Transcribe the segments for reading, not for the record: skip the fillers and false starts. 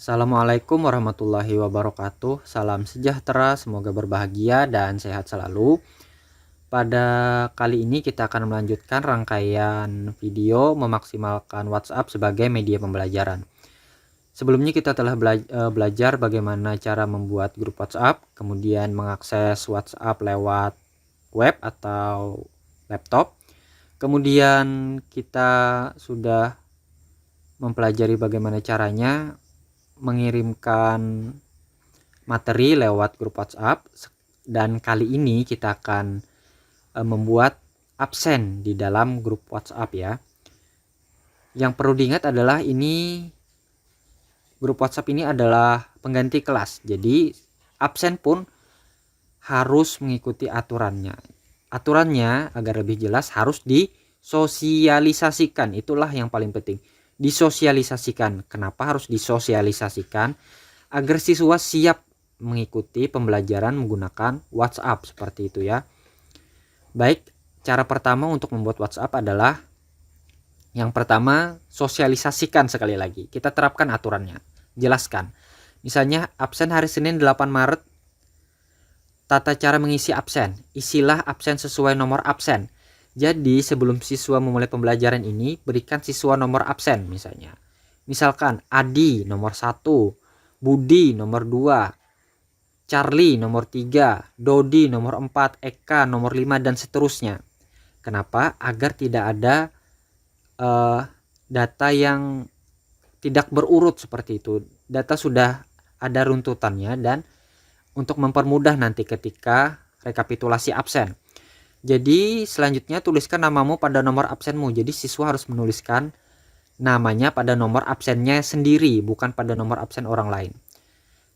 Assalamualaikum warahmatullahi wabarakatuh. Salam sejahtera, semoga berbahagia dan sehat selalu. Pada kali ini kita akan melanjutkan rangkaian video memaksimalkan WhatsApp sebagai media pembelajaran. Sebelumnya kita telah belajar bagaimana cara membuat grup WhatsApp, kemudian mengakses WhatsApp lewat web atau laptop. Kemudian kita sudah mempelajari bagaimana caranya mengirimkan materi lewat grup WhatsApp, dan kali ini kita akan membuat absen di dalam grup WhatsApp ya. Yang perlu diingat adalah grup WhatsApp ini adalah pengganti kelas, jadi absen pun harus mengikuti aturannya. Aturannya agar lebih jelas harus disosialisasikan, itulah yang paling penting. Disosialisasikan. Kenapa harus disosialisasikan? Agar siswa siap mengikuti pembelajaran menggunakan WhatsApp seperti itu ya. Baik, cara pertama untuk membuat WhatsApp adalah yang pertama, sosialisasikan sekali lagi. Kita terapkan aturannya. Jelaskan. Misalnya absen hari Senin 8 Maret. Tata cara mengisi absen. Isilah absen sesuai nomor absen. Jadi sebelum siswa memulai pembelajaran ini, berikan siswa nomor absen misalnya. Misalkan Adi nomor 1, Budi nomor 2, Charlie nomor 3, Dodi nomor 4, Eka nomor 5 dan seterusnya. Kenapa? Agar tidak ada data yang tidak berurut seperti itu. Data sudah ada runtutannya dan untuk mempermudah nanti ketika rekapitulasi absen. Jadi selanjutnya tuliskan namamu pada nomor absenmu. Jadi siswa harus menuliskan namanya pada nomor absennya sendiri, bukan pada nomor absen orang lain.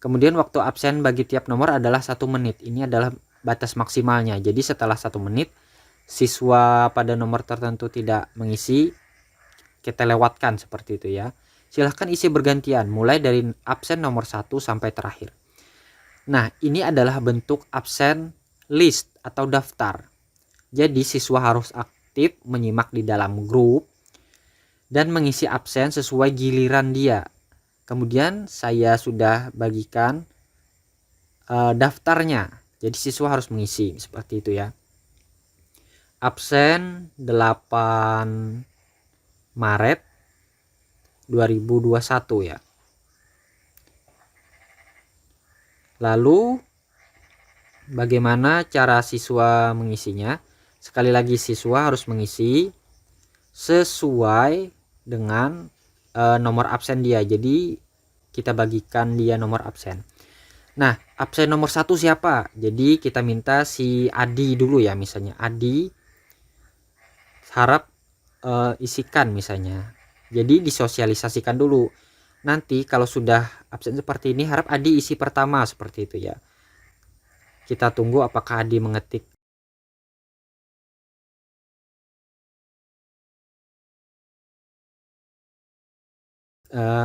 Kemudian waktu absen bagi tiap nomor adalah 1 menit. Ini adalah batas maksimalnya. Jadi setelah 1 menit siswa pada nomor tertentu tidak mengisi, kita lewatkan seperti itu ya. Silahkan isi bergantian mulai dari absen nomor 1 sampai terakhir. Nah, ini adalah bentuk absen list atau daftar. Jadi siswa harus aktif menyimak di dalam grup dan mengisi absen sesuai giliran dia. Kemudian saya sudah bagikan daftarnya. Jadi siswa harus mengisi seperti itu ya. Absen 8 Maret 2021 ya. Lalu bagaimana cara siswa mengisinya? Sekali lagi siswa harus mengisi sesuai dengan nomor absen dia. Jadi kita bagikan dia nomor absen. Nah, absen nomor 1 siapa? Jadi kita minta si Adi dulu ya, misalnya Adi harap isikan misalnya. Jadi disosialisasikan dulu. Nanti kalau sudah absen seperti ini harap Adi isi pertama seperti itu ya. Kita tunggu apakah Adi mengetik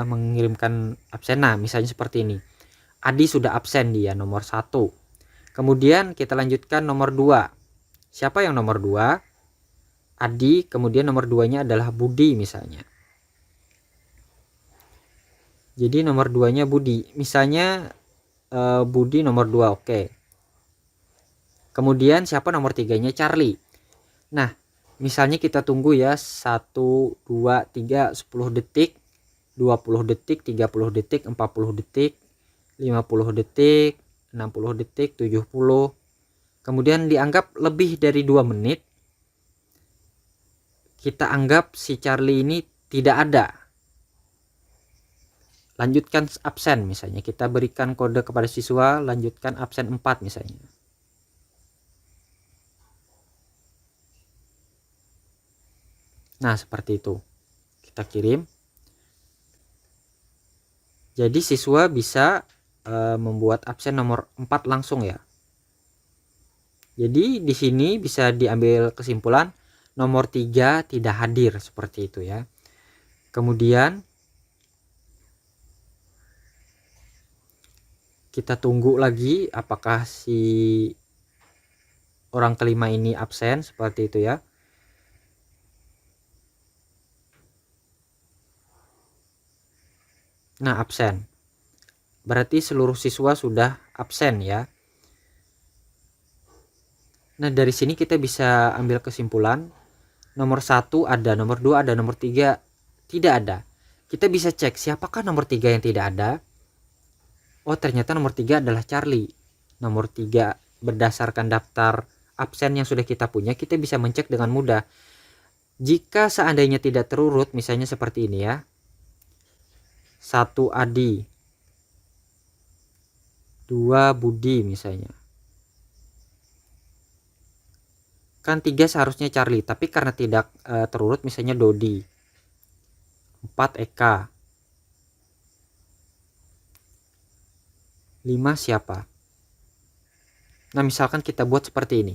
mengirimkan absen. Nah, misalnya seperti ini. Adi sudah absen, dia nomor 1. Kemudian kita lanjutkan nomor 2. Siapa yang nomor 2? Adi, kemudian nomor 2-nya adalah Budi misalnya. Jadi nomor 2-nya Budi. Misalnya Budi nomor 2, oke. Kemudian siapa nomor 3-nya? Charlie. Nah, misalnya kita tunggu ya 1, 2, 3, 10 detik, 20 detik, 30 detik, 40 detik, 50 detik, 60 detik, 70. Kemudian dianggap lebih dari 2 menit. Kita anggap si Charlie ini tidak ada. Lanjutkan absen misalnya. Kita berikan kode kepada siswa, lanjutkan absen 4 misalnya. Nah, seperti itu. Kita kirim. Jadi siswa bisa membuat absen nomor 4 langsung ya. Jadi di sini bisa diambil kesimpulan nomor 3 tidak hadir seperti itu ya. Kemudian kita tunggu lagi apakah si orang kelima ini absen seperti itu ya. Nah, absen. berarti seluruh siswa sudah absen ya. Nah, dari sini kita bisa ambil kesimpulan nomor 1 ada, nomor 2 ada, nomor 3 tidak ada. Kita bisa cek siapakah nomor 3 yang tidak ada. Oh, ternyata nomor 3 adalah Charlie. Nomor 3 berdasarkan daftar absen yang sudah kita punya, kita bisa mencek dengan mudah. Jika seandainya tidak terurut, misalnya seperti ini ya. 1 Adi, 2 Budi misalnya. Kan 3 seharusnya Charlie, tapi karena tidak terurut misalnya Dodi. 4 Eka. 5 siapa? Nah, misalkan kita buat seperti ini.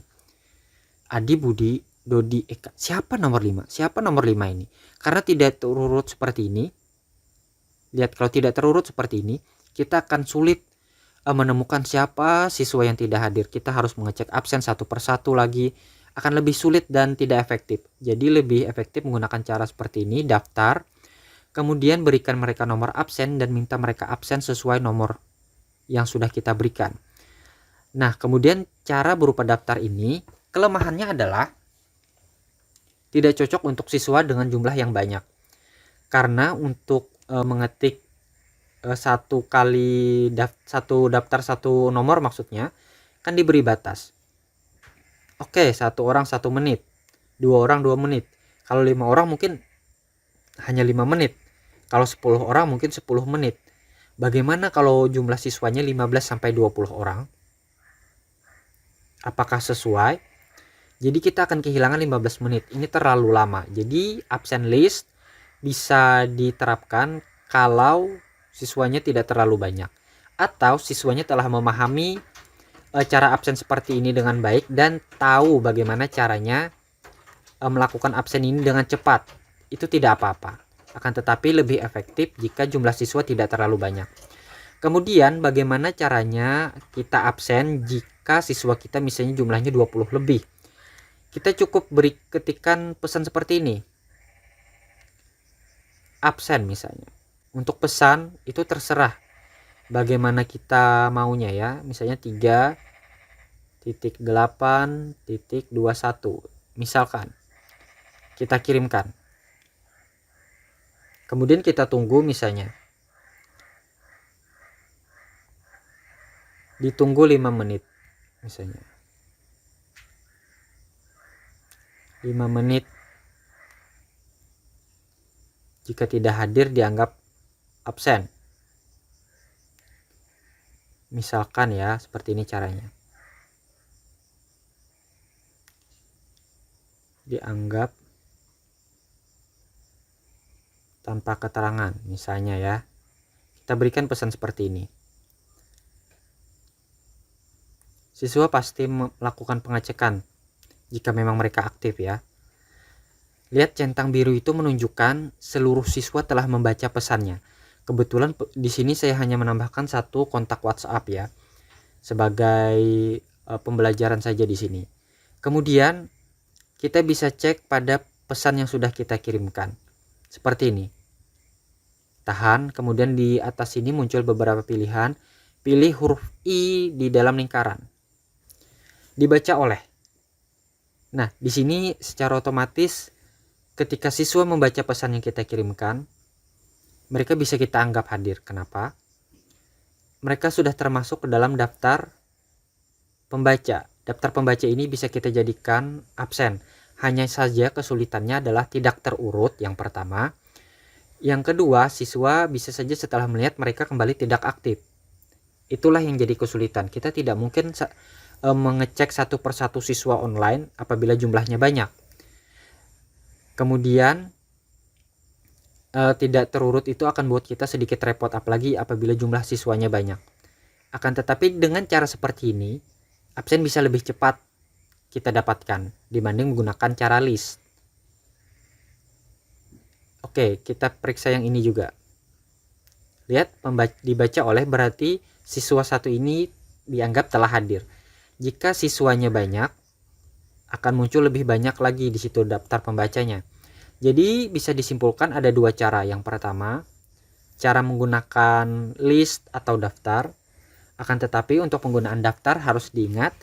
Adi, Budi, Dodi, Eka. Siapa nomor 5? Siapa nomor 5 ini? Karena tidak terurut seperti ini. Lihat, kalau tidak terurut seperti ini, kita akan sulit menemukan siapa siswa yang tidak hadir. Kita harus mengecek absen satu persatu lagi. Akan lebih sulit dan tidak efektif. Jadi lebih efektif menggunakan cara seperti ini, daftar. Kemudian berikan mereka nomor absen dan minta mereka absen sesuai nomor yang sudah kita berikan. Nah, kemudian cara berupa daftar ini, kelemahannya adalah tidak cocok untuk siswa dengan jumlah yang banyak. Karena untuk mengetik satu daftar satu nomor maksudnya kan diberi batas. Oke, 1 orang 1 menit, 2 orang 2 menit. Kalau 5 orang mungkin hanya 5 menit. Kalau 10 orang mungkin 10 menit. Bagaimana kalau jumlah siswanya 15 sampai 20 orang? Apakah sesuai? Jadi kita akan kehilangan 15 menit. Ini terlalu lama. Jadi absen list bisa diterapkan kalau siswanya tidak terlalu banyak, atau siswanya telah memahami cara absen seperti ini dengan baik dan tahu bagaimana caranya melakukan absen ini dengan cepat. Itu tidak apa-apa, akan tetapi lebih efektif jika jumlah siswa tidak terlalu banyak. Kemudian bagaimana caranya kita absen jika siswa kita misalnya jumlahnya 20 lebih. Kita cukup ketikan pesan seperti ini. Absen misalnya. Untuk pesan itu terserah bagaimana kita maunya ya. Misalnya 3.8.21 misalkan. Kita kirimkan. Kemudian kita tunggu misalnya. Ditunggu 5 menit misalnya. 5 menit. Jika tidak hadir dianggap absen. Misalkan ya, seperti ini caranya. Dianggap tanpa keterangan misalnya ya. Kita berikan pesan seperti ini. Siswa pasti melakukan pengecekan jika memang mereka aktif ya. Lihat centang biru itu menunjukkan seluruh siswa telah membaca pesannya. Kebetulan di sini saya hanya menambahkan 1 kontak WhatsApp ya, sebagai pembelajaran saja di sini. Kemudian kita bisa cek pada pesan yang sudah kita kirimkan. Seperti ini. Tahan, kemudian di atas sini muncul beberapa pilihan. Pilih huruf I di dalam lingkaran. Dibaca oleh. Nah, di sini secara otomatis ketika siswa membaca pesan yang kita kirimkan, mereka bisa kita anggap hadir. Kenapa? Mereka sudah termasuk ke dalam daftar pembaca. Daftar pembaca ini bisa kita jadikan absen. Hanya saja kesulitannya adalah tidak terurut yang pertama. Yang kedua, siswa bisa saja setelah melihat mereka kembali tidak aktif. Itulah yang jadi kesulitan. Kita tidak mungkin mengecek satu persatu siswa online apabila jumlahnya banyak. Kemudian tidak terurut itu akan buat kita sedikit repot, apalagi apabila jumlah siswanya banyak. Akan tetapi dengan cara seperti ini, absen bisa lebih cepat kita dapatkan dibanding menggunakan cara list. Oke, kita periksa yang ini juga. Lihat, dibaca oleh berarti siswa satu ini dianggap telah hadir. Jika siswanya banyak, akan muncul lebih banyak lagi di situ daftar pembacanya. Jadi bisa disimpulkan ada 2 cara. Yang pertama, cara menggunakan list atau daftar. Akan tetapi untuk penggunaan daftar harus diingat,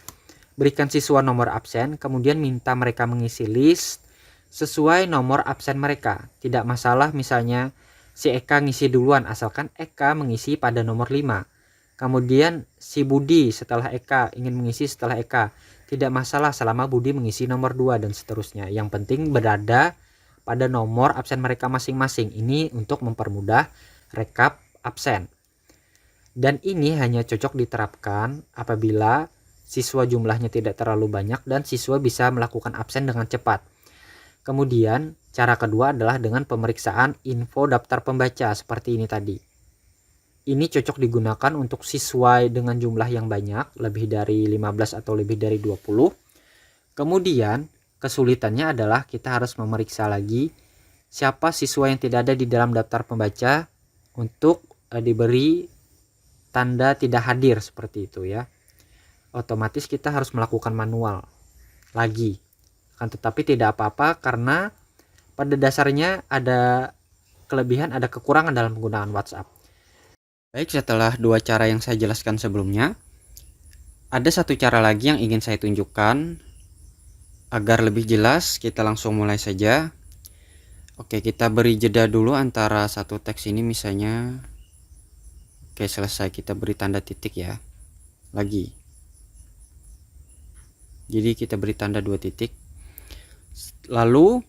berikan siswa nomor absen, kemudian minta mereka mengisi list sesuai nomor absen mereka. Tidak masalah misalnya si Eka ngisi duluan, asalkan Eka mengisi pada nomor 5. Kemudian si Budi setelah Eka ingin mengisi setelah Eka. Tidak masalah selama Budi mengisi nomor 2 dan seterusnya. Yang penting berada pada nomor absen mereka masing-masing. Ini untuk mempermudah rekap absen. Dan ini hanya cocok diterapkan apabila siswa jumlahnya tidak terlalu banyak dan siswa bisa melakukan absen dengan cepat. Kemudian cara kedua adalah dengan pemeriksaan info daftar pembaca seperti ini tadi. Ini cocok digunakan untuk siswa dengan jumlah yang banyak, lebih dari 15 atau lebih dari 20. Kemudian kesulitannya adalah kita harus memeriksa lagi siapa siswa yang tidak ada di dalam daftar pembaca untuk diberi tanda tidak hadir seperti itu ya. Otomatis kita harus melakukan manual lagi. Akan tetapi tidak apa-apa karena pada dasarnya ada kelebihan, ada kekurangan dalam penggunaan WhatsApp. Baik, setelah dua cara yang saya jelaskan sebelumnya, ada satu cara lagi yang ingin saya tunjukkan agar lebih jelas. Kita langsung mulai saja. Oke, kita beri jeda dulu antara satu teks ini misalnya. Oke, selesai, kita beri tanda titik ya. Lagi. Jadi kita beri tanda 2 titik. Lalu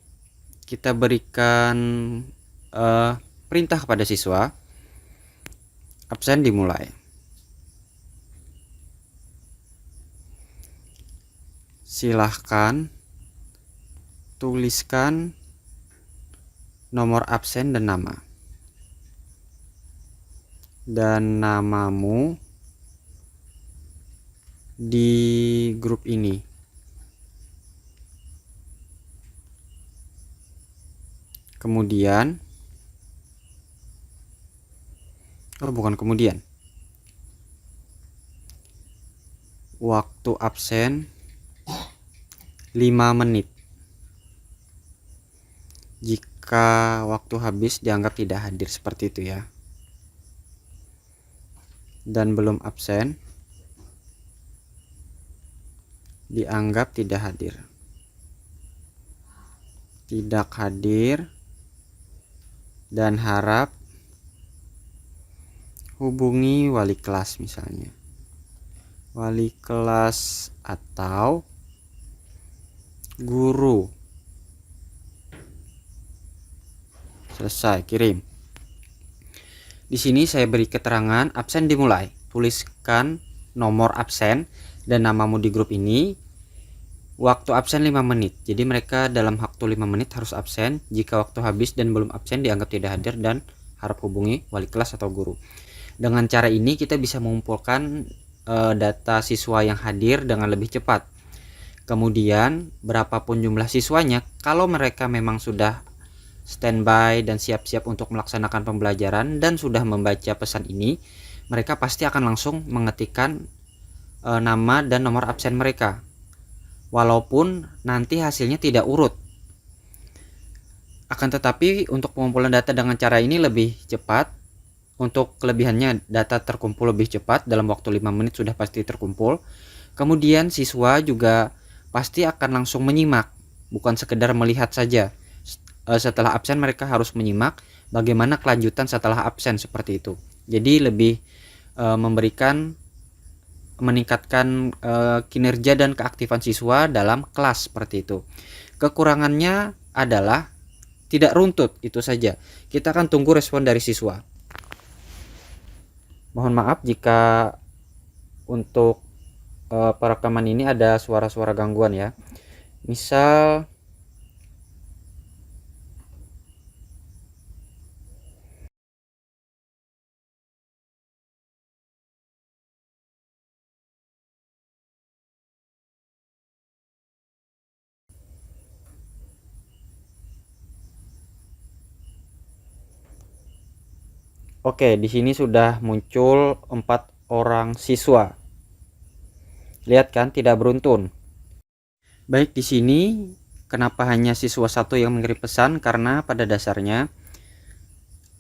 kita berikan perintah kepada siswa. Absen dimulai. Silahkan tuliskan nomor absen dan nama. Dan namamu di grup ini. Kemudian waktu absen 5 menit. Jika waktu habis dianggap tidak hadir, seperti itu ya. Dan belum absen dianggap tidak hadir. Tidak hadir dan harap hubungi wali kelas misalnya. Wali kelas atau guru. Selesai, kirim. Di sini saya beri keterangan absen dimulai. Tuliskan nomor absen dan namamu di grup ini. Waktu absen 5 menit. Jadi mereka dalam waktu 5 menit harus absen. Jika waktu habis dan belum absen dianggap tidak hadir dan harap hubungi wali kelas atau guru. Dengan cara ini kita bisa mengumpulkan data siswa yang hadir dengan lebih cepat. Kemudian berapapun jumlah siswanya, kalau mereka memang sudah standby dan siap-siap untuk melaksanakan pembelajaran dan sudah membaca pesan ini, mereka pasti akan langsung mengetikkan nama dan nomor absen mereka, walaupun nanti hasilnya tidak urut. Akan tetapi untuk pengumpulan data dengan cara ini lebih cepat. Untuk kelebihannya, data terkumpul lebih cepat, dalam waktu 5 menit sudah pasti terkumpul. Kemudian siswa juga pasti akan langsung menyimak, bukan sekedar melihat saja. Setelah absen mereka harus menyimak bagaimana kelanjutan setelah absen, seperti itu. Jadi lebih meningkatkan kinerja dan keaktifan siswa dalam kelas, seperti itu. Kekurangannya adalah tidak runtut, itu saja. Kita akan tunggu respon dari siswa. Mohon maaf jika untuk perekaman ini ada suara-suara gangguan ya. Misal oke, di sini sudah muncul 4 orang siswa. Lihat kan, tidak beruntun. Baik, di sini kenapa hanya siswa 1 yang mengirim pesan? Karena pada dasarnya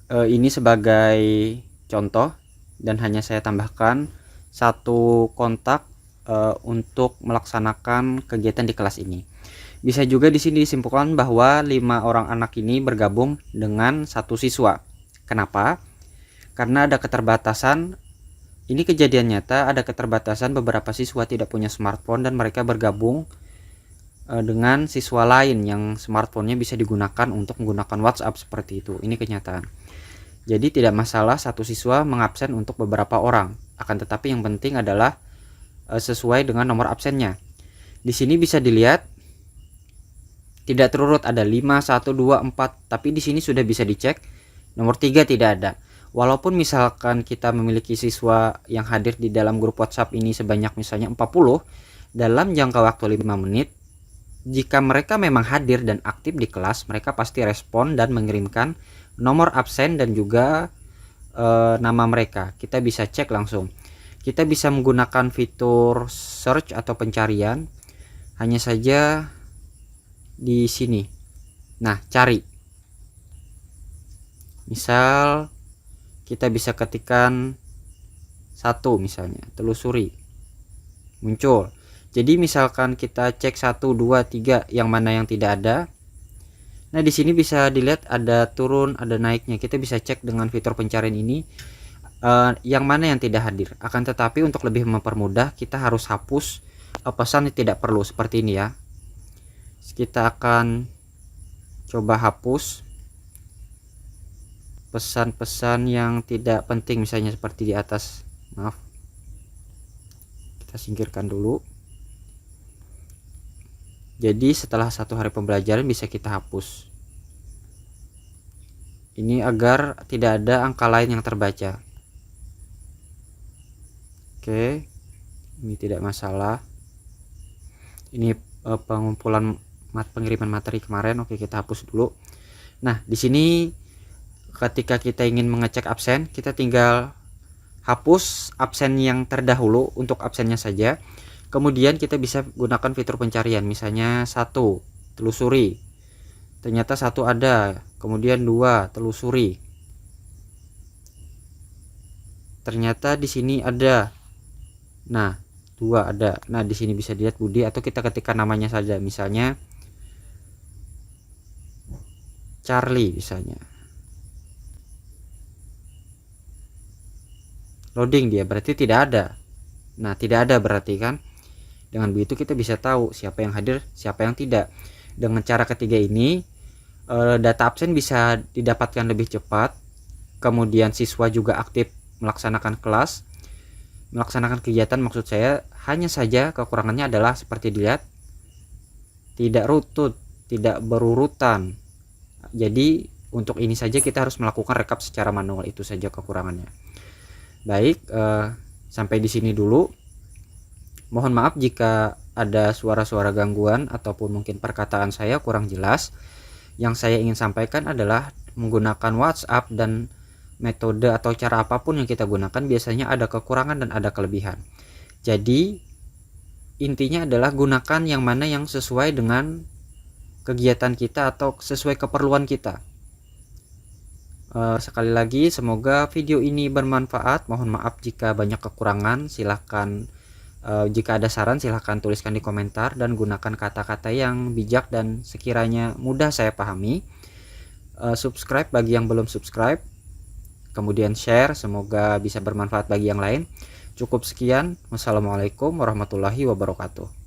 Ini sebagai contoh dan hanya saya tambahkan satu kontak untuk melaksanakan kegiatan di kelas ini. Bisa juga di sini disimpulkan bahwa 5 orang anak ini bergabung dengan satu siswa. Kenapa? Karena ada keterbatasan. Ini kejadian nyata, ada keterbatasan beberapa siswa tidak punya smartphone dan mereka bergabung dengan siswa lain yang smartphone-nya bisa digunakan untuk menggunakan WhatsApp seperti itu. Ini kenyataan. Jadi tidak masalah satu siswa mengabsen untuk beberapa orang. Akan tetapi yang penting adalah sesuai dengan nomor absennya. Di sini bisa dilihat tidak terurut, ada 5, 1, 2, 4, tapi di sini sudah bisa dicek nomor 3 tidak ada. Walaupun misalkan kita memiliki siswa yang hadir di dalam grup WhatsApp ini sebanyak misalnya 40 dalam jangka waktu 5 menit, jika mereka memang hadir dan aktif di kelas, mereka pasti respon dan mengirimkan nomor absen dan juga nama mereka. Kita bisa cek langsung. Kita bisa menggunakan fitur search atau pencarian, hanya saja di sini. Nah, cari. Misal kita bisa ketikkan 1 misalnya, telusuri. Muncul. Jadi misalkan kita cek 1, 2, 3 yang mana yang tidak ada. Nah, di sini bisa dilihat ada turun, ada naiknya. Kita bisa cek dengan fitur pencarian ini yang mana yang tidak hadir. Akan tetapi untuk lebih mempermudah, kita harus hapus pesan yang tidak perlu seperti ini ya. Kita akan coba hapus pesan-pesan yang tidak penting, misalnya seperti di atas. Maaf, kita singkirkan dulu. Jadi setelah 1 hari pembelajaran bisa kita hapus. Ini agar tidak ada angka lain yang terbaca. Oke, ini tidak masalah. Ini pengumpulan pengiriman materi kemarin. Oke, kita hapus dulu. Nah, di sini ketika kita ingin mengecek absen, kita tinggal hapus absen yang terdahulu untuk absennya saja. Kemudian kita bisa gunakan fitur pencarian, misalnya 1, telusuri. Ternyata 1 ada, kemudian 2, telusuri. Ternyata di sini ada. Nah, 2 ada. Nah, di sini bisa dilihat Budi, atau kita ketikkan namanya saja, misalnya Charlie misalnya. Loading dia, berarti tidak ada. Nah, tidak ada berarti kan. Dengan begitu kita bisa tahu siapa yang hadir, siapa yang tidak. Dengan cara ketiga ini, data absen bisa didapatkan lebih cepat. Kemudian siswa juga aktif melaksanakan kelas, melaksanakan kegiatan, maksud saya. Hanya saja kekurangannya adalah seperti dilihat, tidak rutut, tidak berurutan. Jadi untuk ini saja kita harus melakukan rekap secara manual, itu saja kekurangannya. Baik, sampai di sini dulu. Mohon maaf jika ada suara-suara gangguan ataupun mungkin perkataan saya kurang jelas. Yang saya ingin sampaikan adalah menggunakan WhatsApp dan metode atau cara apapun yang kita gunakan biasanya ada kekurangan dan ada kelebihan. Jadi intinya adalah gunakan yang mana yang sesuai dengan kegiatan kita atau sesuai keperluan kita. Sekali lagi semoga video ini bermanfaat. Mohon maaf jika banyak kekurangan. Silahkan jika ada saran silahkan tuliskan di komentar dan gunakan kata-kata yang bijak dan sekiranya mudah saya pahami. Subscribe bagi yang belum subscribe, kemudian share, semoga bisa bermanfaat bagi yang lain. Cukup sekian. Wassalamualaikum warahmatullahi wabarakatuh.